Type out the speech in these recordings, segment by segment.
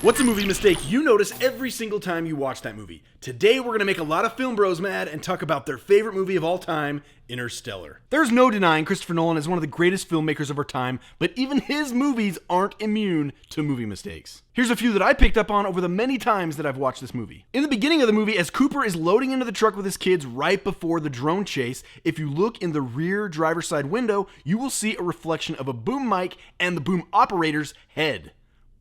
What's a movie mistake you notice every single time you watch that movie? Today we're going to make a lot of film bros mad and talk about their favorite movie of all time, Interstellar. There's no denying Christopher Nolan is one of the greatest filmmakers of our time, but even his movies aren't immune to movie mistakes. Here's a few that I picked up on over the many times that I've watched this movie. In the beginning of the movie, as Cooper is loading into the truck with his kids right before the drone chase, if you look in the rear driver's side window, you will see a reflection of a boom mic and the boom operator's head.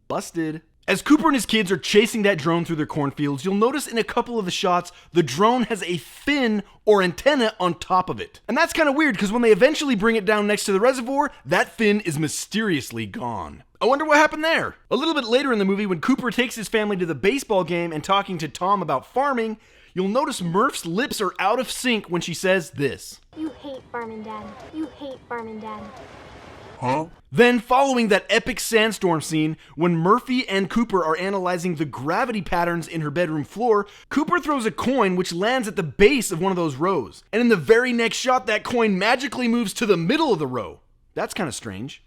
Busted. As Cooper and his kids are chasing that drone through their cornfields, you'll notice in a couple of the shots, the drone has a fin or antenna on top of it. And that's kind of weird because when they eventually bring it down next to the reservoir, that fin is mysteriously gone. I wonder what happened there. A little bit later in the movie, when Cooper takes his family to the baseball game and talking to Tom about farming, you'll notice Murph's lips are out of sync when she says this. You hate farming, Dad. You hate farming, Dad. Huh? Then, following that epic sandstorm scene, when Murphy and Cooper are analyzing the gravity patterns in her bedroom floor, Cooper throws a coin which lands at the base of one of those rows. And in the very next shot, that coin magically moves to the middle of the row. That's kind of strange.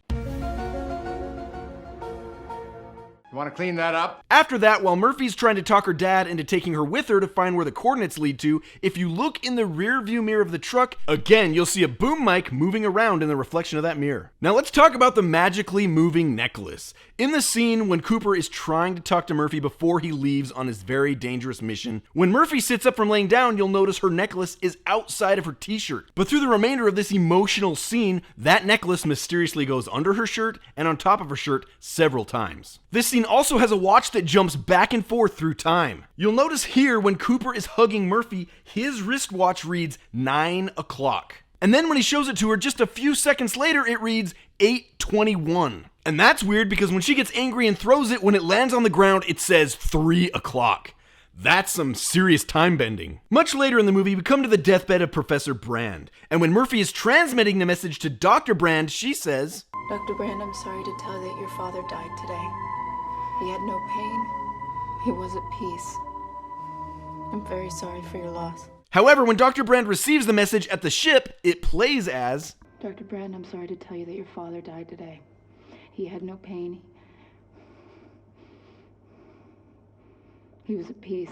You want to clean that up? After that, while Murphy's trying to talk her dad into taking her with her to find where the coordinates lead to, if you look in the rear view mirror of the truck, again, you'll see a boom mic moving around in the reflection of that mirror. Now let's talk about the magically moving necklace. In the scene when Cooper is trying to talk to Murphy before he leaves on his very dangerous mission, when Murphy sits up from laying down, you'll notice her necklace is outside of her t-shirt. But through the remainder of this emotional scene, that necklace mysteriously goes under her shirt and on top of her shirt several times. This scene also has a watch that jumps back and forth through time. You'll notice here when Cooper is hugging Murphy, his wristwatch reads 9 o'clock. And then when he shows it to her just a few seconds later, it reads 8:21. And that's weird because when she gets angry and throws it, when it lands on the ground, it says 3 o'clock. That's some serious time bending. Much later in the movie, we come to the deathbed of Professor Brand. And when Murphy is transmitting the message to Dr. Brand, she says, Dr. Brand, I'm sorry to tell you that your father died today. He had no pain. He was at peace. I'm very sorry for your loss. However, when Dr. Brand receives the message at the ship, it plays as, Dr. Brand, I'm sorry to tell you that your father died today. He had no pain. He was at peace.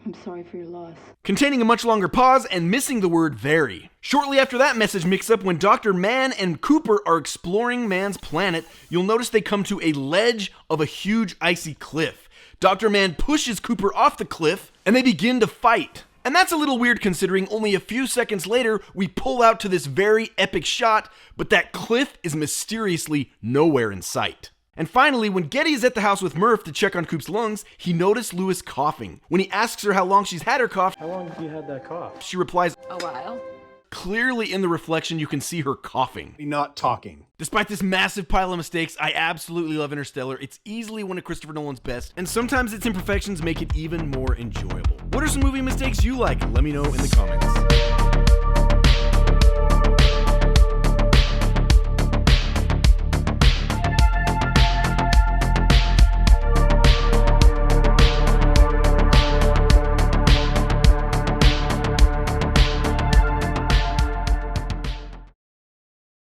I'm sorry for your loss. Containing a much longer pause and missing the word very. Shortly after that message mix-up, when Dr. Mann and Cooper are exploring Mann's planet, you'll notice they come to a ledge of a huge icy cliff. Dr. Mann pushes Cooper off the cliff, and they begin to fight. And that's a little weird considering only a few seconds later, we pull out to this very epic shot, but that cliff is mysteriously nowhere in sight. And finally, when Getty is at the house with Murph to check on Coop's lungs, he noticed Lewis coughing. When he asks her how long she's had her cough, How long have you had that cough? she replies, A while. clearly in the reflection you can see her coughing. Not talking. Despite this massive pile of mistakes, I absolutely love Interstellar. It's easily one of Christopher Nolan's best, and sometimes its imperfections make it even more enjoyable. What are some movie mistakes you like? Let me know in the comments.